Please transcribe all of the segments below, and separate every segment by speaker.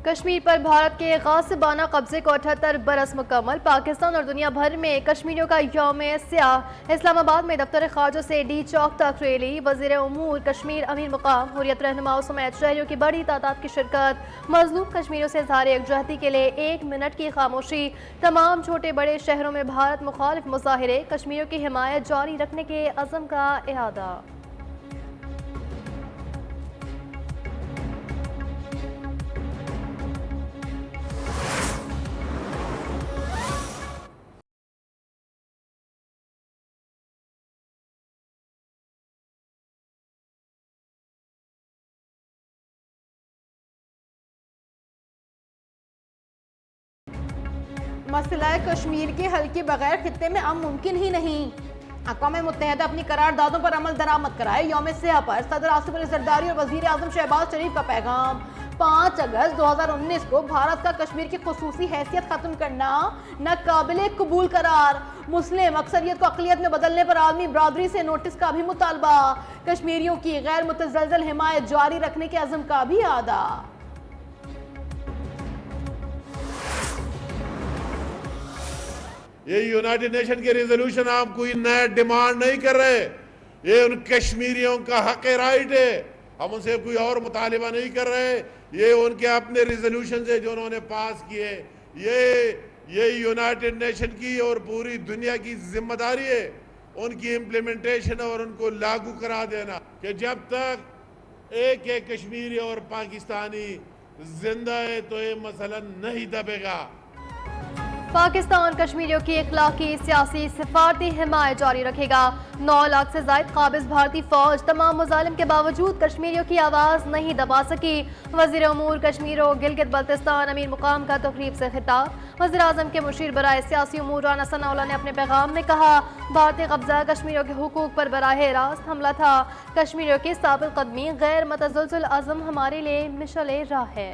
Speaker 1: कश्मीर पर भारत के गासिबाना कब्जे को 78 बरस मुकम्मल। पाकिस्तान और दुनिया भर में कश्मीरियों का यौम स्याह। इस्लामाबाद में दफ्तर ख्वाजा से डी चौक तक रैली। वज़ीर उमूर कश्मीर अमीर मुकाम हुर्रियत रहनुमाओं समेत शहरियों की बड़ी तादाद की शिरकत। मजलूम कश्मीरियों से इज़हार यकजहती के लिए 1 मिनट की खामोशी। तमाम छोटे बड़े शहरों में भारत मुखालिफ मुजाहिरे। कश्मीरियों की हिमायत जारी रखने के अज़म का इरादा।
Speaker 2: मसला कश्मीर के हल के बगैर खित्ते में अमन मुमकिन ही नहीं। अक़वाम मुत्तहिदा अपनी करारदादों पर अमल दरामद कराए। यौम स्याह पर सदर आसिफ अली ज़रदारी और वज़ीर आज़म शहबाज शरीफ का पैगाम। 5 अगस्त 2019 को भारत का कश्मीर की खुसूसी हैसियत खत्म करना नाकाबिले कबूल करार। मुस्लिम अक्सरियत को अक़लियत में बदलने पर आलमी बरादरी से नोटिस का भी मुतालबा। कश्मीरियों की गैर मुतज़लज़ल हिमायत जारी रखने के अज़म का भी आदा।
Speaker 3: ये यूनाइटेड नेशन के रेजोल्यूशन आप कोई नया डिमांड नहीं कर रहे, ये उन कश्मीरियों का हक राइट है। हम उनसे कोई और मुतालिबा नहीं कर रहे, ये उनके अपने रेजोल्यूशन है जो उन्होंने पास किए। ये यूनाइटेड नेशन की और पूरी दुनिया की जिम्मेदारी है उनकी इम्प्लीमेंटेशन और उनको लागू करा देना कि जब तक एक कश्मीरी और पाकिस्तानी जिंदा है तो ये मसला नहीं दबेगा।
Speaker 1: पाकिस्तान कश्मीरियों की इखलाकी सियासी सिफारती हिमायत जारी रखेगा। 9 लाख से जायद काबिज भारतीय फौज तमाम मुजालिम के बावजूद कश्मीरियों की आवाज़ नहीं दबा सकी। वज़ीर उमूर कश्मीर और गिलगित बल्तिस्तान अमीर मुकाम का तकरीब से खिताब। वज़ीर आज़म के मुशीर बराए सियासी उमूर राना सनाउल्लाह ने अपने पैगाम में कहा, भारतीय कब्जा कश्मीरियों के हुकूक पर बराह रास्त हमला था। कश्मीरियों की साबित कदमी गैर मतज़लज़ल अज़म हमारे लिए मिशल राह है।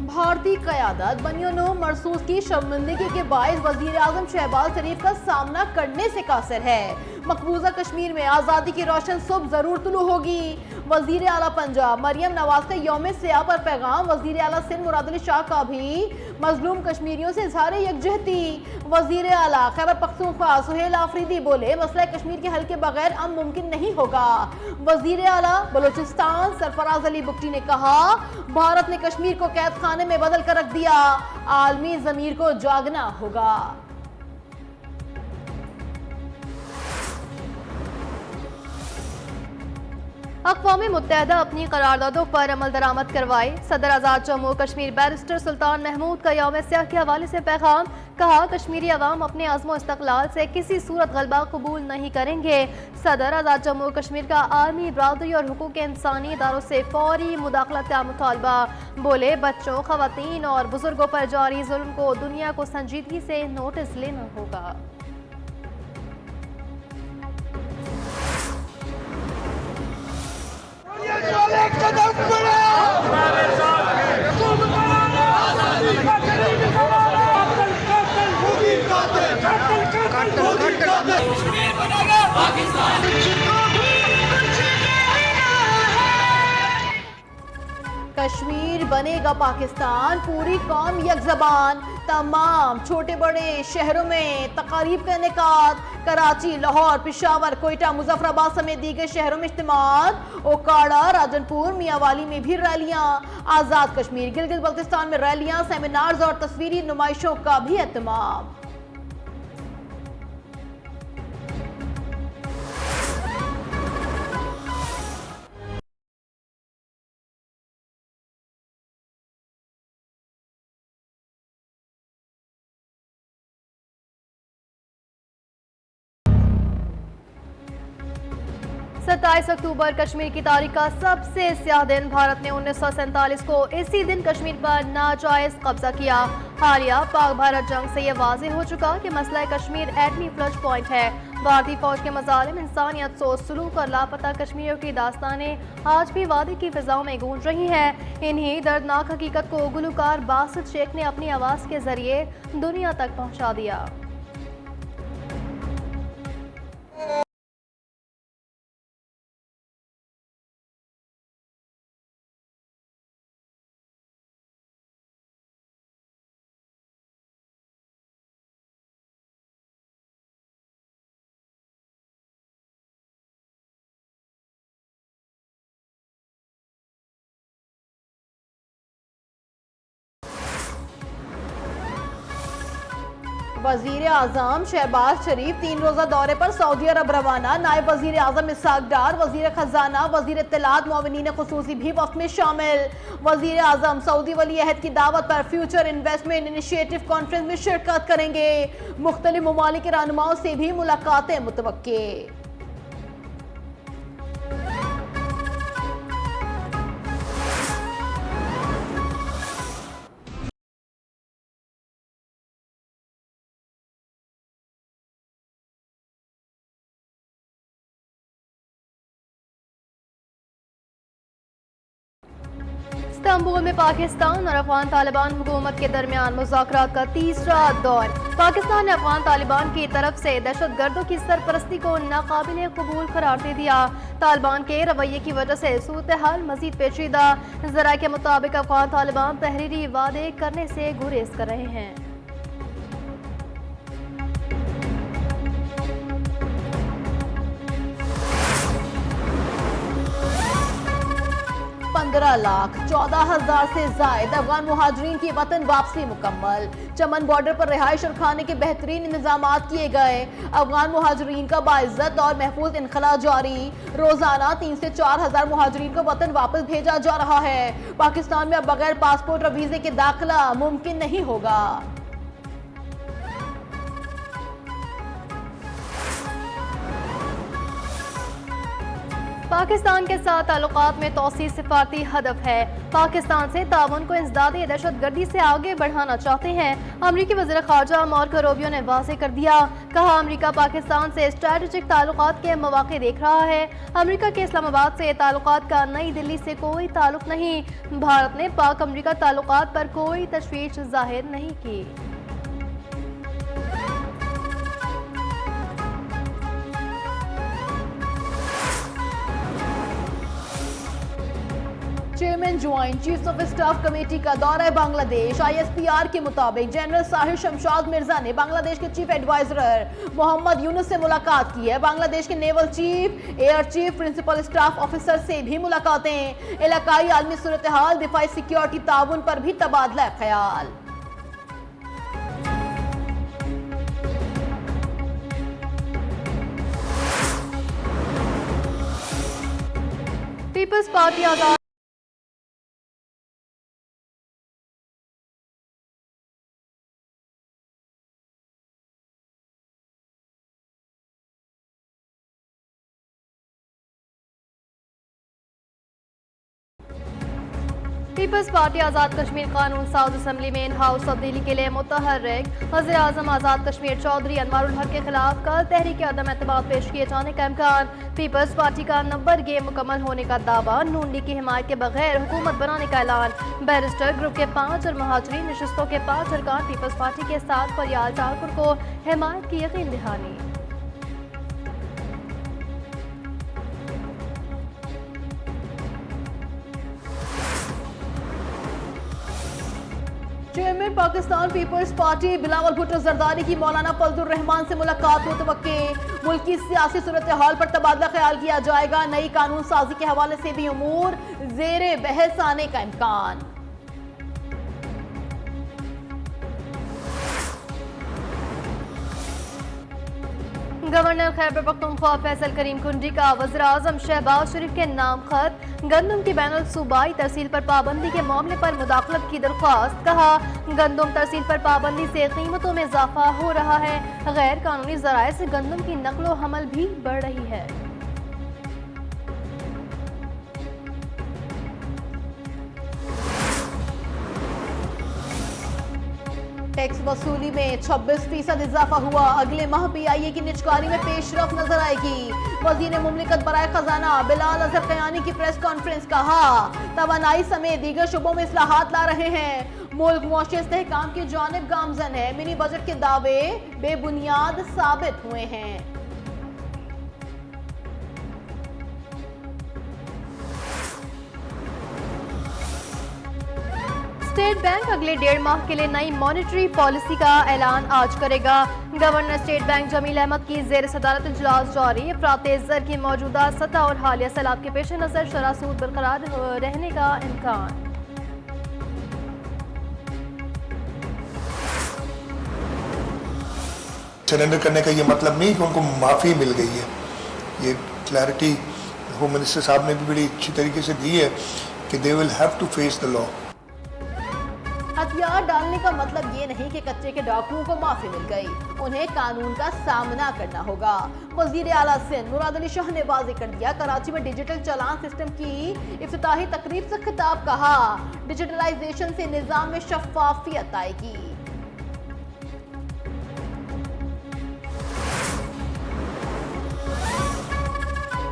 Speaker 2: भारतीय क़यादत बनियों मरसूस की शर्मिंदगी के बायस वज़ीर आज़म शहबाज शरीफ का सामना करने से कासिर है। मकबूजा कश्मीर में आज़ादी की रोशन सुबह ज़रूर तुलू होगी। वज़ीर आला पंजाब मरियम नवाज का यौम स्याह पर पैगाम। वज़ीर आला सिंध मुराद अली शाह का भी मजलूम कश्मीरियों से इज़हार यकजहती। वज़ीर आला खैबर पख्तूनख्वा सुहेल आफरीदी बोले, मसला कश्मीर के हल के बगैर अमन मुमकिन नहीं होगा। वज़ीर आला बलोचिस्तान सरफराज अली बुगटी ने कहा, भारत ने कश्मीर को कैद खाने में बदल कर रख दिया, आलमी ज़मीर को जागना होगा।
Speaker 1: अक़वाम मुत्तहिदा अपनी करारदादों पर अमल दरामद करवाए। सदर आज़ाद जम्मू कश्मीर बैरिस्टर सुल्तान महमूद का यौम स्याह के हवाले से पैगाम। कहा, कश्मीरी अवाम अपने अज़्म इस्तक़लाल से किसी सूरत गलबा कबूल नहीं करेंगे। सदर आज़ाद जम्मू कश्मीर का आर्मी बरादरी और हुकूक इंसानी इदारों से फौरी मुदाखलत का मुतालबा। बोले, बच्चों, ख़वातीन और बुजुर्गों पर जारी जुल्म को दुनिया को संजीदगी से नोटिस लेना होगा।
Speaker 2: कश्मीर बनेगा पाकिस्तान, पूरी कौम एक ज़बान। तमाम छोटे बड़े शहरों में तकारीब का इनेकाद। कराची, लाहौर, पेशावर, कोयटा, मुजफ्फराबाद समेत दीगर शहरों में इज्तिमात। ओकाड़ा, राजनपुर, मियांवाली में भी रैलियां। आज़ाद कश्मीर, गिलगित बल्तिस्तान में रैलियां, सेमिनार्स और तस्वीरी नुमाइशों का भी एहतमाम।
Speaker 1: सत्ताईस अक्टूबर कश्मीर की तारीख का सबसे स्याह दिन। भारत ने 1947 को इसी दिन कश्मीर पर नाजायज कब्जा किया। हालिया पाक भारत जंग से यह वाज़ेह हो चुका कि मसला कश्मीर एटमी फ्लश पॉइंट है। भारतीय फौज के मज़ालिम, इंसानियत सो सलूक और लापता कश्मीरियों की दास्तानें आज भी वादे की फिजाओं में गूंज रही हैं। इन्हीं दर्दनाक हकीकत को गुलकार बासित शेख ने अपनी आवाज़ के जरिए दुनिया तक पहुँचा दिया।
Speaker 2: वजीर आजम शहबाज शरीफ 3 रोजा दौरे पर सऊदी अरब रवाना। नायब वजीर आजम इसहाक डार, वजीर खजाना, वजीर इत्तलात, मुअव्विनीन खुसूसी भी वक्त में शामिल। वजीर आजम सऊदी वली अहद की दावत पर फ्यूचर इन्वेस्टमेंट इनिशिएटिव कॉन्फ्रेंस में शिरकत करेंगे। मुख्तलिफ ममालिक के रहनुमाओं से भी मुलाकातें मुतवक्के।
Speaker 1: इस्तांबुल में पाकिस्तान और अफगान तालिबान हुकूमत के दरमियान मुज़ाकरात का तीसरा दौर। पाकिस्तान ने अफगान तालिबान की तरफ से दहशतगर्दों की सरपरस्ती को नाकाबिल कबूल करार दे दिया। तालिबान के रवैये की वजह से सूरत हाल मजीद पेचीदा। ज़राए के मुताबिक अफगान तालिबान तहरीरी वादे करने से गुरेज कर रहे हैं।
Speaker 2: 15,14,000 से जायद अफगान मुहाजिरीन की वतन वापसी मुकम्मल। चमन बॉर्डर पर रिहाइश और खाने के बेहतरीन इंतजाम किए गए। अफगान मुहाजिरीन का बाइज्जत और महफूज इनखला जारी। रोजाना 3 से 4 हजार मुहाजिरीन को वतन वापस भेजा जा रहा है। पाकिस्तान में अब बगैर पासपोर्ट और वीजे के दाखिला मुमकिन नहीं होगा।
Speaker 1: पाकिस्तान के साथ ताल्लुकात में तौसीर सिफारती हदफ है। पाकिस्तान से ताउन को इंसदाद दहशतगर्दी से आगे बढ़ाना चाहते हैं। अमरीकी वज़ीर ख़ारजा मार्को रूबियो ने वाज़ेह कर दिया। कहा, अमरीका पाकिस्तान से स्ट्रैटेजिक ताल्लुकात के मौक़े देख रहा है। अमरीका के इस्लामाबाद से ताल्लुकात का नई दिल्ली से कोई ताल्लुक नहीं। भारत ने पाक अमरीका ताल्लुकात पर कोई तशवीश जाहिर नहीं की।
Speaker 2: Chairman joint chief of staff committee का दौरा बांग्लादेश। ISPR के मुताबिक जनरल साहिर शमशाद मिर्जा ने बांग्लादेश के चीफ एडवाइजर मोहम्मद यूनुस से मुलाकात की है। बांग्लादेश के naval chief, air chief, principal staff officer से भी मुलाकातें। इलाकाई आलमी सूरत हाल, दिफाई सिक्योरिटी ताउन पर भी तबादला ख्याल।
Speaker 1: पीपल्स पार्टी आजाद पीपल्स पार्टी आज़ाद कश्मीर कानून साउथ असम्बली में इन हाउस तब्दीली के लिए मुतहर्रिक। वज़ीर आज़म आज़ाद कश्मीर चौधरी अनवारुल हक के खिलाफ कल तहरीक अदम एतमाद पेश किए जाने का इम्कान। पीपल्स पार्टी का नंबर गेम मुकम्मल होने का दावा। नून लीग की हिमायत के बगैर हुकूमत बनाने का ऐलान। बैरिस्टर ग्रुप के 5 और महाजरीन नशस्तों के 5 अरकान पीपल्स पार्टी के साथ फरियाल ठाकुर को हिमायत की यकीन दहानी।
Speaker 2: चेयरमैन पाकिस्तान पीपल्स पार्टी बिलावल भुट्टो जरदारी की मौलाना फजलुर रहमान से मुलाकात मुतवक्के। मुल्क की सियासी सूरत हाल पर तबादला ख्याल किया जाएगा। नई कानून साजी के हवाले से भी उमूर जेरे बहस आने का इम्कान।
Speaker 1: गवर्नर खैबर पख्तूनख्वा फैसल करीम कुंडी का वज़ीर आज़म शहबाज शरीफ के नाम खत। गंदम की बैनुल सूबाई तरसील पर पाबंदी के मामले पर मुदाखलत की दरख्वास्त। कहा, गंदम तरसील पर पाबंदी से कीमतों में इजाफा हो रहा है। गैर कानूनी जराए से गंदम की नकलो हमल भी बढ़ रही है।
Speaker 2: टैक्स वसूली में 26% इजाफा हुआ। अगले माह PIA की निजकारी में पेशरफ नजर आएगी। वजीर मुमलिकत बराए खजाना बिलाल अजहर कयानी की प्रेस कॉन्फ्रेंस। कहा, तवानाई समेत दीगर शुबों में इस्लाहात ला रहे हैं। मुल्क मुआशी इस्तेहकाम की जानिब गामजन है। मिनी बजट के दावे बेबुनियाद साबित हुए हैं।
Speaker 1: स्टेट बैंक अगले 1.5 माह के लिए नई मॉनेटरी पॉलिसी का ऐलान आज करेगा। Governor state bank Jameel Ahmed की जेर सदारत इजलास जारी। अफरात ज़र की मौजूदा सतह और हालिया सैलाब के पेश नज़र शरह सूद बरकरार रहने का इम्कान।
Speaker 4: सरेंडर करने का ये मतलब नहीं कि उनको माफ़ी मिल गई है। ये क्लैरिटी होम मिनिस्टर साहब ने भी बड़ी अच्छी तरीके से दी है कि they will have to face the law.
Speaker 2: हथियार डालने का मतलब ये नहीं कि कच्चे के डाकुओं को माफी मिल गई, उन्हें कानून का सामना करना होगा। वजीर आला सिंध मुराद अली शाह ने वाज़ेह कर दिया, कराची में डिजिटल चालान सिस्टम की इफ्तिताही तकरीब से खिताब, कहा डिजिटलाइजेशन से निजाम में शफाफियत आएगी।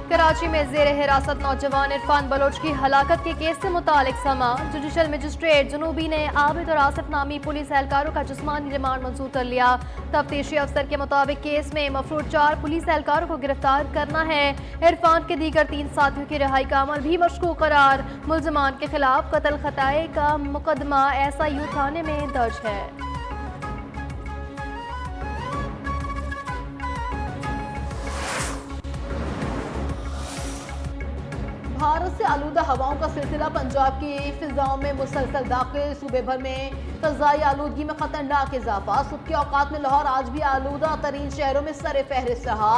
Speaker 1: कराची में जेर हिरासत नौजवान इरफान बलोच की हलाकत के केस से मुतालिक समा, जुडिशल मजिस्ट्रेट जुनूबी ने आबिद और आसिफ नामी पुलिस एहलकारों का जिस्मानी रिमांड मंजूर कर लिया। तफ्तीशी अफसर के मुताबिक केस में मफरूद 4 पुलिस एहलकारों को गिरफ्तार करना है। इरफान के दीगर 3 साथियों की रिहाई का अमल भी मशकूक करार। मुल्जमान के खिलाफ कत्ल खताए का मुकदमा SIU थाने में दर्ज है।
Speaker 2: भारत से आलूदा हवाओं का सिलसिला पंजाब की फिजाओं में मुसलसल दाखिल, सूबे भर में फ़ज़ाई आलूदगी में खतरनाक इजाफा। सुबह के औकात में लाहौर आज भी आलूदा तरीन शहरों में सरे फहरिस्त रहा।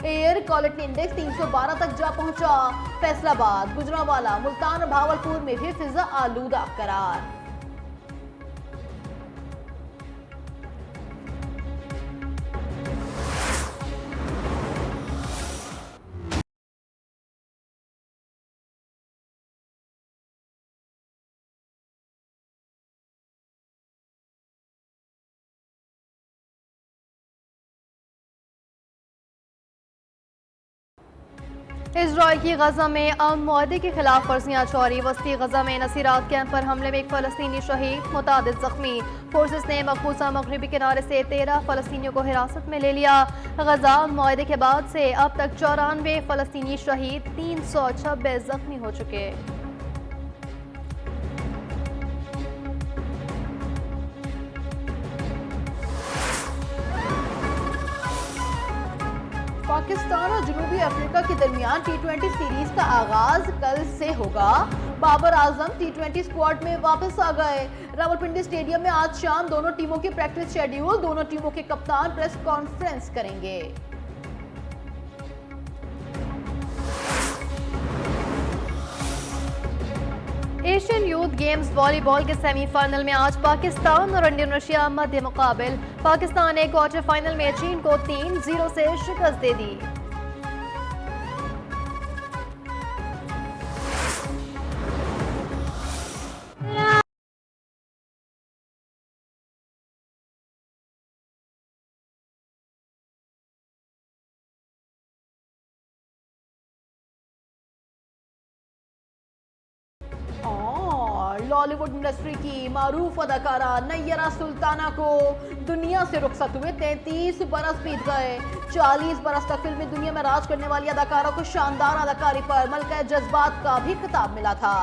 Speaker 2: एयर क्वालिटी इंडेक्स 312 तक जा पहुंचा। फैसलाबाद, गुजरांवाला, मुल्तान और भावलपुर में भी फिजा आलूदा करार।
Speaker 1: इजराइल की गजा में अमन मुआहदे की खिलाफ वर्जियाँ जारी। वस्ती गजा में नसीरात कैंप पर हमले में एक फ़लस्तीनी शहीद, मुतादिद जख्मी। फोर्सेस ने मकबूजा मगरबी किनारे से 13 फ़लस्तीनियों को हिरासत में ले लिया। गजा मुआहदे के बाद से अब तक 94 फ़लस्तीनी शहीद, 326 जख्मी हो चुके।
Speaker 2: पाकिस्तान और जनूबी अफ्रीका के दरमियान T20 सीरीज का आगाज कल से होगा। बाबर आजम T20 स्क्वाड में वापस आ गए। रावलपिंडी स्टेडियम में आज शाम दोनों टीमों की प्रैक्टिस शेड्यूल, दोनों टीमों के कप्तान प्रेस कॉन्फ्रेंस करेंगे।
Speaker 1: एशियन यूथ गेम्स वॉलीबॉल के सेमीफाइनल में आज पाकिस्तान और इंडोनेशिया मध्य मुकाबिल। पाकिस्तान ने क्वार्टर फाइनल में चीन को 3-0 से शिकस्त दे दी।
Speaker 2: बॉलीवुड इंडस्ट्री की मारूफ अदाकारा नैयरा सुल्ताना को दुनिया से रुखसत हुए। 33 बरस बीत गए। 40 बरस तक फिल्मी दुनिया में राज करने वाली अदाकारा को शानदार अदाकारी पर मलका जज्बात का भी खिताब मिला था।